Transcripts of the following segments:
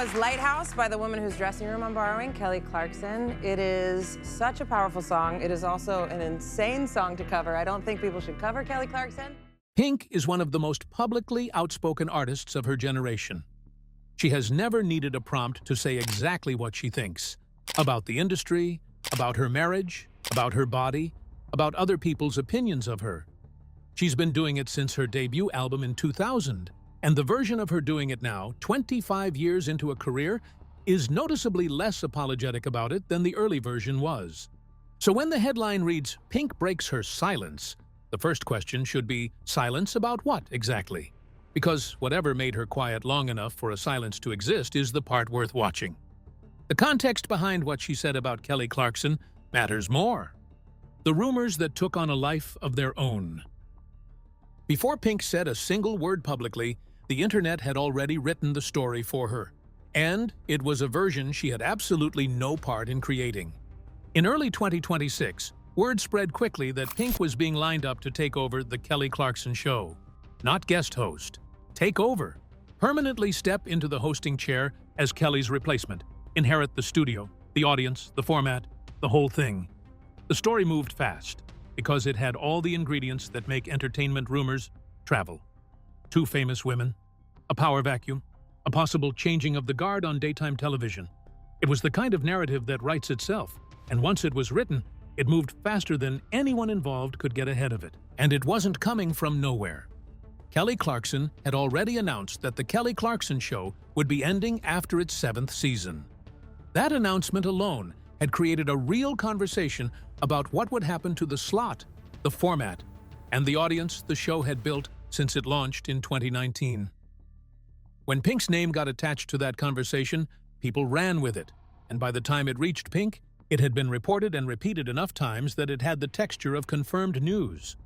was Lighthouse by the woman whose dressing room I'm borrowing, Kelly Clarkson. It is such a powerful song. It is also an insane song to cover. I don't think people should cover Kelly Clarkson. Pink is one of the most publicly outspoken artists of her generation. She has never needed a prompt to say exactly what she thinks about the industry, about her marriage, about her body, about other people's opinions of her. She's been doing it since her debut album in 2000, and the version of her doing it now, 25 years into a career, is noticeably less apologetic about it than the early version was. So when the headline reads, "Pink breaks her silence," the first question should be, silence about what exactly? Because whatever made her quiet long enough for a silence to exist is the part worth watching. The context behind what she said about Kelly Clarkson matters more. The rumors that took on a life of their own. Before Pink said a single word publicly, the internet had already written the story for her. And it was a version she had absolutely no part in creating. In early 2026, word spread quickly that Pink was being lined up to take over The Kelly Clarkson Show. Not guest host. Take over. Permanently step into the hosting chair as Kelly's replacement. Inherit the studio, the audience, the format, the whole thing. The story moved fast, because it had all the ingredients that make entertainment rumors travel. Two famous women, a power vacuum, a possible changing of the guard on daytime television. It was the kind of narrative that writes itself, and once it was written, it moved faster than anyone involved could get ahead of it. And it wasn't coming from nowhere. Kelly Clarkson had already announced that The Kelly Clarkson Show would be ending after its 7th season. That announcement alone had created a real conversation about what would happen to the slot, the format, and the audience the show had built since it launched in 2019. When Pink's name got attached to that conversation, people ran with it, and by the time it reached Pink, it had been reported and repeated enough times that it had the texture of confirmed news.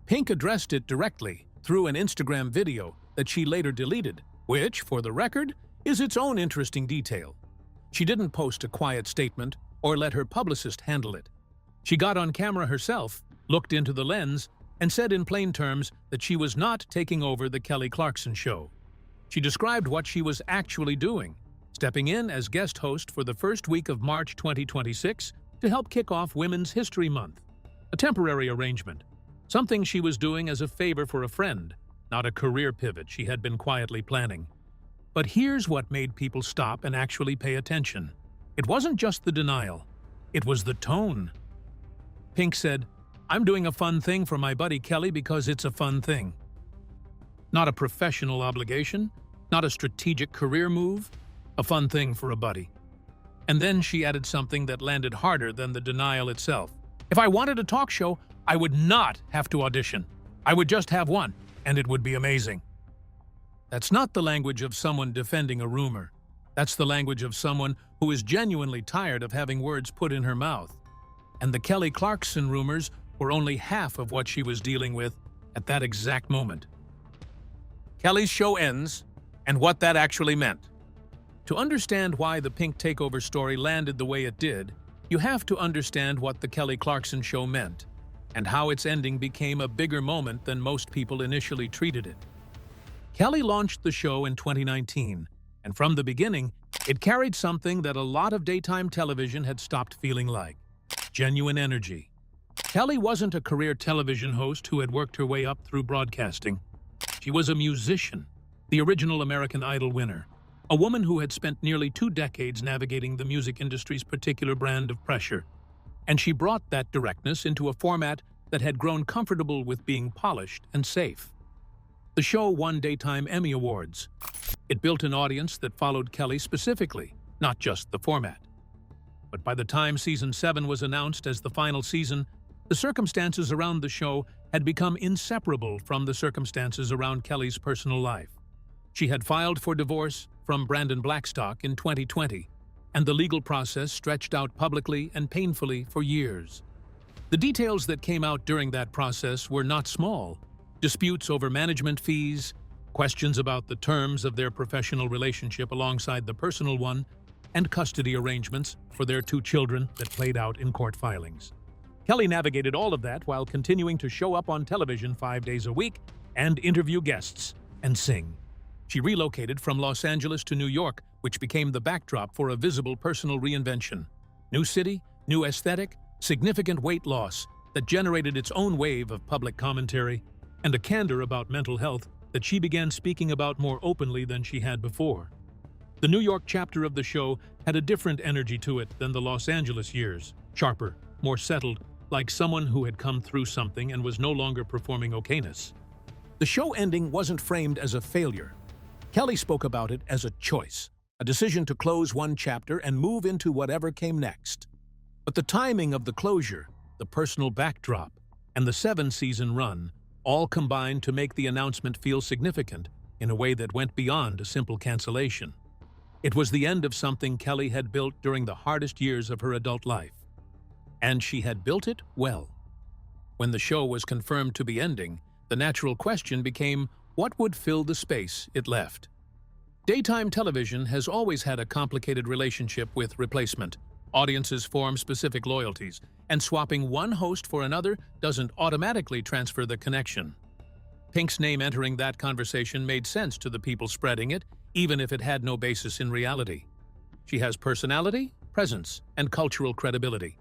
Pink addressed it directly through an Instagram video that she later deleted, which, for the record, is its own interesting detail. She didn't post a quiet statement or let her publicist handle it. She got on camera herself, looked into the lens, and said in plain terms that she was not taking over The Kelly Clarkson Show. She described what she was actually doing, stepping in as guest host for the first week of March 2026 to help kick off Women's History Month, a temporary arrangement, something she was doing as a favor for a friend, not a career pivot she had been quietly planning. But here's what made people stop and actually pay attention. It wasn't just the denial, it was the tone. Pink said, "I'm doing a fun thing for my buddy Kelly because it's a fun thing." Not a professional obligation, not a strategic career move, a fun thing for a buddy. And then she added something that landed harder than the denial itself. "If I wanted a talk show, I would not have to audition. I would just have one, and it would be amazing." That's not the language of someone defending a rumor. That's the language of someone who is genuinely tired of having words put in her mouth. And the Kelly Clarkson rumors were only half of what she was dealing with at that exact moment. Kelly's show ends, and what that actually meant. To understand why the Pink takeover story landed the way it did, you have to understand what the Kelly Clarkson Show meant, and how its ending became a bigger moment than most people initially treated it. Kelly launched the show in 2019, and from the beginning, it carried something that a lot of daytime television had stopped feeling like: genuine energy. Kelly wasn't a career television host who had worked her way up through broadcasting. She was a musician, the original American Idol winner, a woman who had spent nearly 2 decades navigating the music industry's particular brand of pressure. And she brought that directness into a format that had grown comfortable with being polished and safe. The show won Daytime Emmy Awards. It built an audience that followed Kelly specifically, not just the format. But by the time Season 7 was announced as the final season, the circumstances around the show had become inseparable from the circumstances around Kelly's personal life. She had filed for divorce from Brandon Blackstock in 2020, and the legal process stretched out publicly and painfully for years. The details that came out during that process were not small: disputes over management fees, questions about the terms of their professional relationship alongside the personal one, and custody arrangements for their 2 children that played out in court filings. Kelly navigated all of that while continuing to show up on television 5 days a week and interview guests and sing. She relocated from Los Angeles to New York, which became the backdrop for a visible personal reinvention. New city, new aesthetic, significant weight loss that generated its own wave of public commentary, and a candor about mental health that she began speaking about more openly than she had before. The New York chapter of the show had a different energy to it than the Los Angeles years, sharper, more settled, like someone who had come through something and was no longer performing okayness. The show ending wasn't framed as a failure. Kelly spoke about it as a choice, a decision to close one chapter and move into whatever came next. But the timing of the closure, the personal backdrop, and the 7-season run all combined to make the announcement feel significant in a way that went beyond a simple cancellation. It was the end of something Kelly had built during the hardest years of her adult life. And she had built it well. When the show was confirmed to be ending, the natural question became, what would fill the space it left? Daytime television has always had a complicated relationship with replacement. Audiences form specific loyalties, and swapping one host for another doesn't automatically transfer the connection. Pink's name entering that conversation made sense to the people spreading it, even if it had no basis in reality. She has personality, presence, and cultural credibility.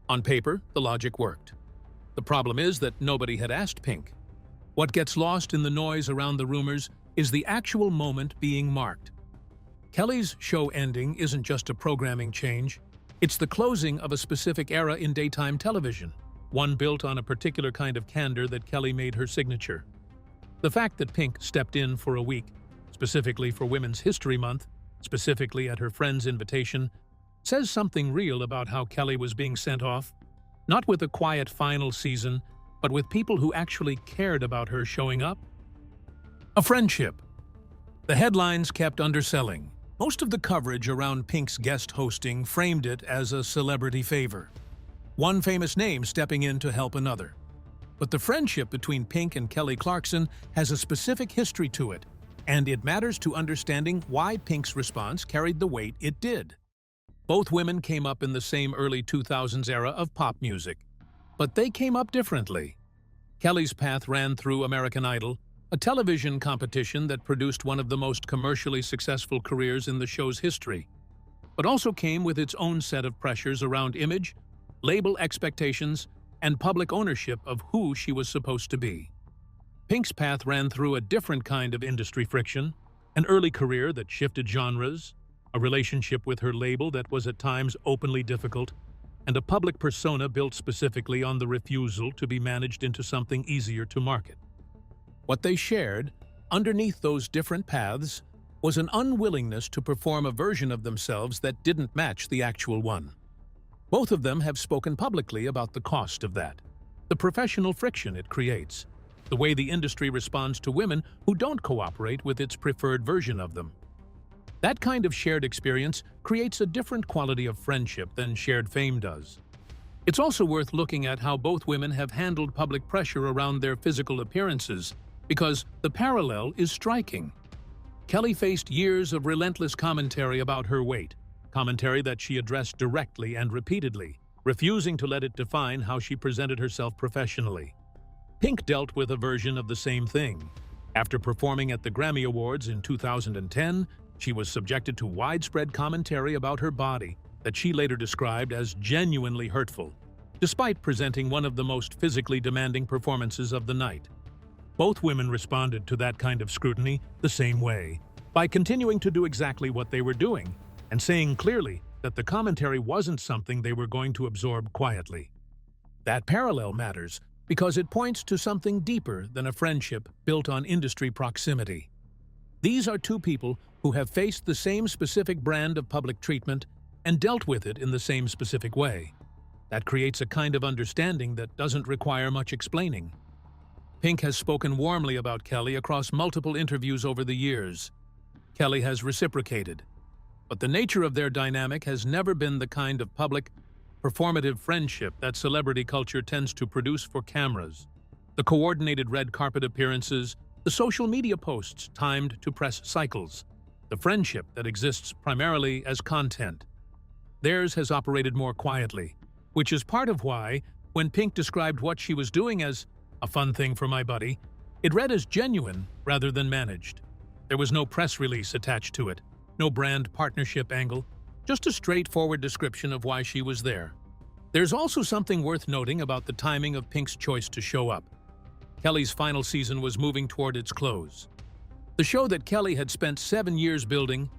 On paper, the logic worked. The problem is that nobody had asked Pink. What gets lost in the noise around the rumors is the actual moment being marked. Kelly's show ending isn't just a programming change. It's the closing of a specific era in daytime television, one built on a particular kind of candor that Kelly made her signature. The fact that Pink stepped in for a week, specifically for Women's History Month, specifically at her friend's invitation, says something real about how Kelly was being sent off, not with a quiet final season, but with people who actually cared about her showing up. A friendship. The headlines kept underselling. Most of the coverage around Pink's guest hosting framed it as a celebrity favor, one famous name stepping in to help another. But the friendship between Pink and Kelly Clarkson has a specific history to it, and it matters to understanding why Pink's response carried the weight it did. Both women came up in the same early 2000s era of pop music, but they came up differently. Kelly's path ran through American Idol, a television competition that produced one of the most commercially successful careers in the show's history, but also came with its own set of pressures around image, label expectations, and public ownership of who she was supposed to be. Pink's path ran through a different kind of industry friction, an early career that shifted genres, a relationship with her label that was at times openly difficult, and a public persona built specifically on the refusal to be managed into something easier to market. What they shared, underneath those different paths, was an unwillingness to perform a version of themselves that didn't match the actual one. Both of them have spoken publicly about the cost of that, the professional friction it creates, the way the industry responds to women who don't cooperate with its preferred version of them. That kind of shared experience creates a different quality of friendship than shared fame does. It's also worth looking at how both women have handled public pressure around their physical appearances, because the parallel is striking. Kelly faced years of relentless commentary about her weight, commentary that she addressed directly and repeatedly, refusing to let it define how she presented herself professionally. Pink dealt with a version of the same thing. After performing at the Grammy Awards in 2010, she was subjected to widespread commentary about her body that she later described as genuinely hurtful, despite presenting one of the most physically demanding performances of the night. Both women responded to that kind of scrutiny the same way, by continuing to do exactly what they were doing, and saying clearly that the commentary wasn't something they were going to absorb quietly. That parallel matters because it points to something deeper than a friendship built on industry proximity. These are two people who have faced the same specific brand of public treatment and dealt with it in the same specific way. That creates a kind of understanding that doesn't require much explaining. Pink has spoken warmly about Kelly across multiple interviews over the years. Kelly has reciprocated. But the nature of their dynamic has never been the kind of public, performative friendship that celebrity culture tends to produce for cameras. The coordinated red carpet appearances, the social media posts timed to press cycles, the friendship that exists primarily as content. Theirs has operated more quietly, which is part of why, when Pink described what she was doing as a fun thing for my buddy, it read as genuine rather than managed. There was no press release attached to it, no brand partnership angle, just a straightforward description of why she was there. There's also something worth noting about the timing of Pink's choice to show up. Kelly's final season was moving toward its close. The show that Kelly had spent 7 years building,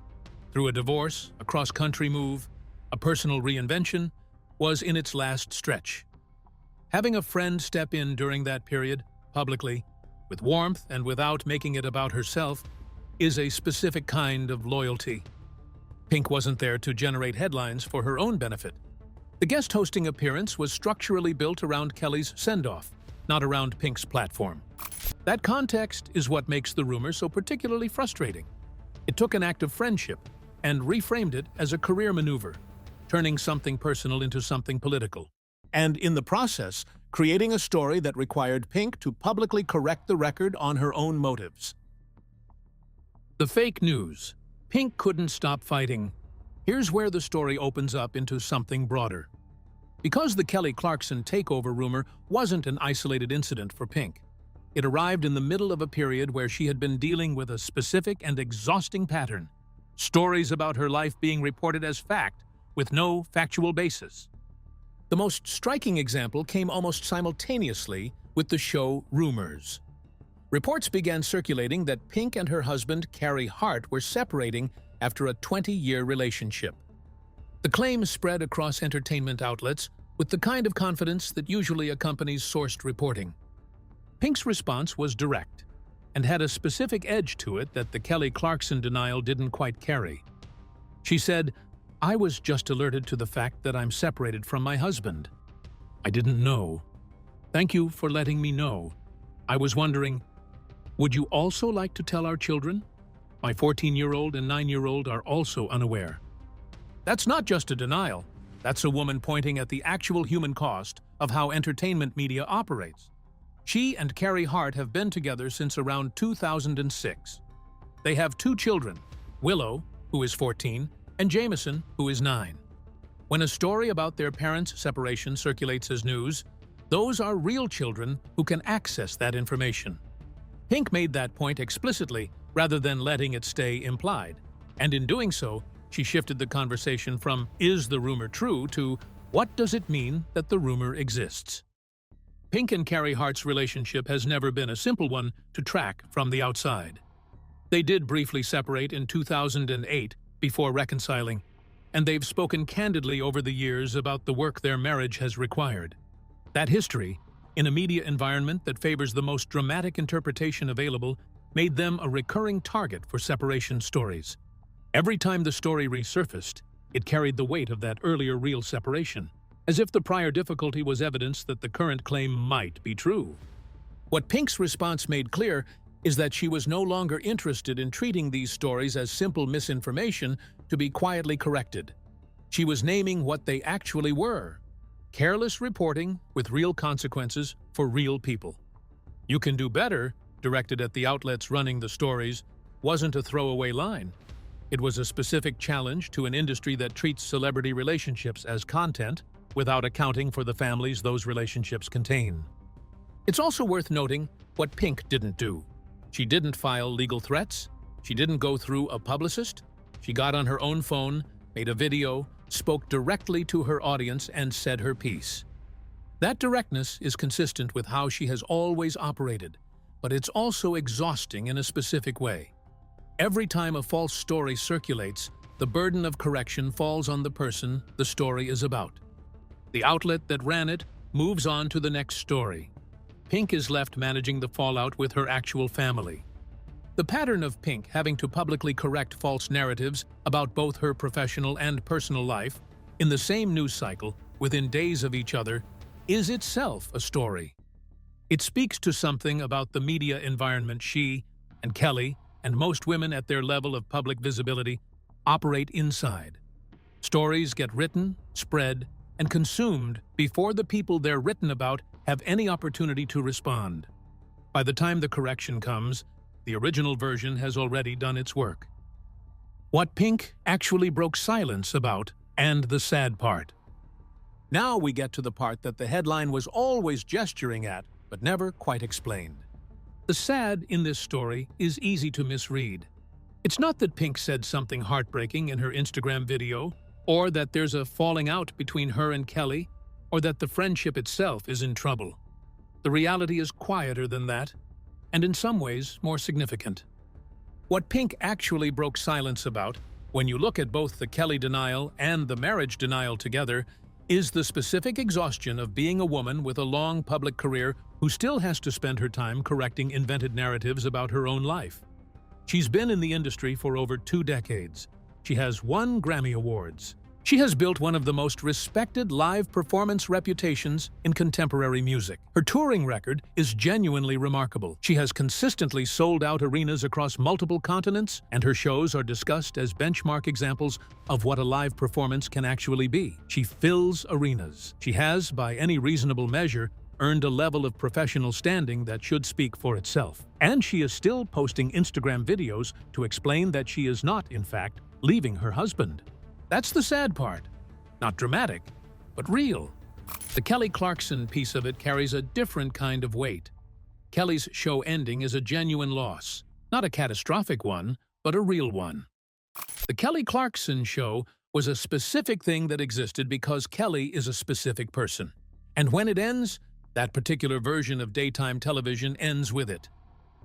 through a divorce, a cross-country move, a personal reinvention, was in its last stretch. Having a friend step in during that period, publicly, with warmth and without making it about herself, is a specific kind of loyalty. Pink wasn't there to generate headlines for her own benefit. The guest hosting appearance was structurally built around Kelly's send-off, not around Pink's platform. That context is what makes the rumor so particularly frustrating. It took an act of friendship and reframed it as a career maneuver, turning something personal into something political. And in the process, creating a story that required Pink to publicly correct the record on her own motives. The fake news. Pink couldn't stop fighting. Here's where the story opens up into something broader. Because the Kelly Clarkson takeover rumor wasn't an isolated incident for Pink. It arrived in the middle of a period where she had been dealing with a specific and exhausting pattern. Stories about her life being reported as fact, with no factual basis. The most striking example came almost simultaneously with the show Rumors. Reports began circulating that Pink and her husband, Carey Hart, were separating after a 20-year relationship. The claim spread across entertainment outlets with the kind of confidence that usually accompanies sourced reporting. Pink's response was direct and had a specific edge to it that the Kelly Clarkson denial didn't quite carry. She said, "I was just alerted to the fact that I'm separated from my husband. I didn't know. Thank you for letting me know. I was wondering, would you also like to tell our children? My 14-year-old and 9-year-old are also unaware." That's not just a denial. That's a woman pointing at the actual human cost of how entertainment media operates. She and Carey Hart have been together since around 2006. They have 2 children, Willow, who is 14, and Jameson, who is 9. When a story about their parents' separation circulates as news, those are real children who can access that information. Pink made that point explicitly rather than letting it stay implied, and in doing so, she shifted the conversation from "is the rumor true" to "what does it mean that the rumor exists?" Pink and Carey Hart's relationship has never been a simple one to track from the outside. They did briefly separate in 2008 before reconciling, and they've spoken candidly over the years about the work their marriage has required. That history, in a media environment that favors the most dramatic interpretation available, made them a recurring target for separation stories. Every time the story resurfaced, it carried the weight of that earlier real separation, as if the prior difficulty was evidence that the current claim might be true. What Pink's response made clear is that she was no longer interested in treating these stories as simple misinformation to be quietly corrected. She was naming what they actually were: careless reporting with real consequences for real people. "You can do better," directed at the outlets running the stories, wasn't a throwaway line. It was a specific challenge to an industry that treats celebrity relationships as content without accounting for the families those relationships contain. It's also worth noting what Pink didn't do. She didn't file legal threats. She didn't go through a publicist. She got on her own phone, made a video, spoke directly to her audience, and said her piece. That directness is consistent with how she has always operated, but it's also exhausting in a specific way. Every time a false story circulates, the burden of correction falls on the person the story is about. The outlet that ran it moves on to the next story. Pink is left managing the fallout with her actual family. The pattern of Pink having to publicly correct false narratives about both her professional and personal life in the same news cycle within days of each other is itself a story. It speaks to something about the media environment she and Kelly and most women at their level of public visibility operate inside. Stories get written, spread, and consumed before the people they're written about have any opportunity to respond. By the time the correction comes, the original version has already done its work. What Pink actually broke silence about, and the sad part. Now we get to the part that the headline was always gesturing at, but never quite explained. The sad in this story is easy to misread. It's not that Pink said something heartbreaking in her Instagram video, or that there's a falling out between her and Kelly, or that the friendship itself is in trouble. The reality is quieter than that, and in some ways more significant. What Pink actually broke silence about, when you look at both the Kelly denial and the marriage denial together, is the specific exhaustion of being a woman with a long public career who still has to spend her time correcting invented narratives about her own life. She's been in the industry for over 2 decades. She has won Grammy Awards. She has built one of the most respected live performance reputations in contemporary music. Her touring record is genuinely remarkable. She has consistently sold out arenas across multiple continents, and her shows are discussed as benchmark examples of what a live performance can actually be. She fills arenas. She has, by any reasonable measure, earned a level of professional standing that should speak for itself. And she is still posting Instagram videos to explain that she is not, in fact, leaving her husband. That's the sad part. Not dramatic, but real. The Kelly Clarkson piece of it carries a different kind of weight. Kelly's show ending is a genuine loss. Not a catastrophic one, but a real one. The Kelly Clarkson show was a specific thing that existed because Kelly is a specific person. And when it ends, that particular version of daytime television ends with it.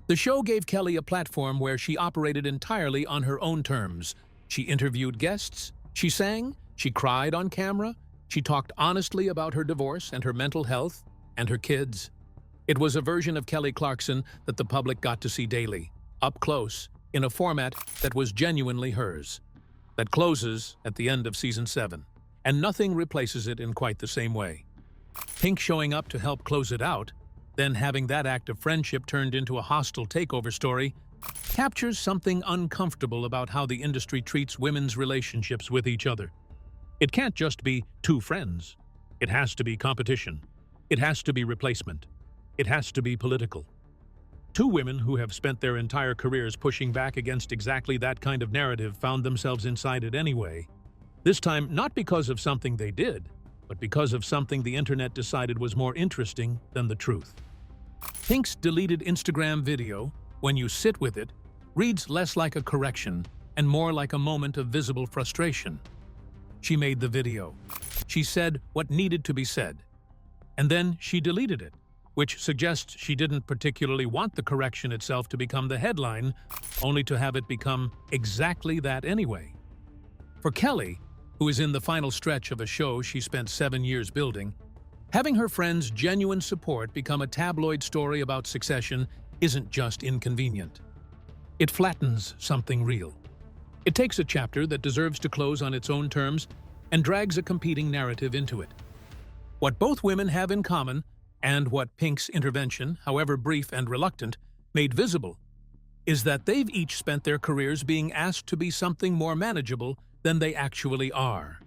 The show gave Kelly a platform where she operated entirely on her own terms. She interviewed guests, she sang, she cried on camera, she talked honestly about her divorce and her mental health and her kids. It was a version of Kelly Clarkson that the public got to see daily, up close, in a format that was genuinely hers. That closes at the end of season 7, and nothing replaces it in quite the same way. Pink showing up to help close it out, then having that act of friendship turned into a hostile takeover story, captures something uncomfortable about how the industry treats women's relationships with each other. It can't just be 2 friends. It has to be competition. It has to be replacement. It has to be political. 2 women who have spent their entire careers pushing back against exactly that kind of narrative found themselves inside it anyway. This time, not because of something they did, but because of something the internet decided was more interesting than the truth. Pink's deleted Instagram video, when you sit with it, reads less like a correction and more like a moment of visible frustration. She made the video. She said what needed to be said. And then she deleted it, which suggests she didn't particularly want the correction itself to become the headline, only to have it become exactly that anyway. For Kelly, who is in the final stretch of a show she spent 7 years building, having her friends' genuine support become a tabloid story about succession isn't just inconvenient. It flattens something real. It takes a chapter that deserves to close on its own terms and drags a competing narrative into it. What both women have in common, and what Pink's intervention, however brief and reluctant, made visible, is that they've each spent their careers being asked to be something more manageable than they actually are.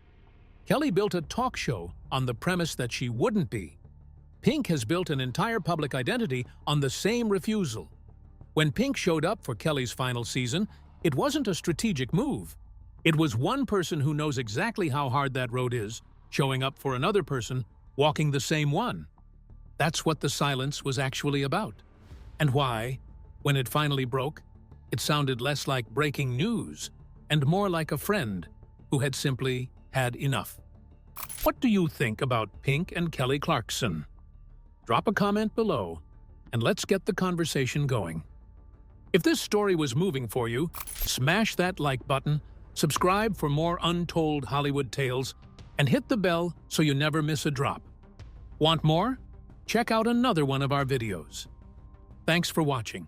Kelly built a talk show on the premise that she wouldn't be. Pink has built an entire public identity on the same refusal. When Pink showed up for Kelly's final season, it wasn't a strategic move. It was one person who knows exactly how hard that road is, showing up for another person, walking the same one. That's what the silence was actually about. And why, when it finally broke, it sounded less like breaking news and more like a friend who had simply had enough. What do you think about Pink and Kelly Clarkson? Drop a comment below, and let's get the conversation going. If this story was moving for you, smash that like button, subscribe for more untold Hollywood tales, and hit the bell so you never miss a drop. Want more? Check out another one of our videos. Thanks for watching.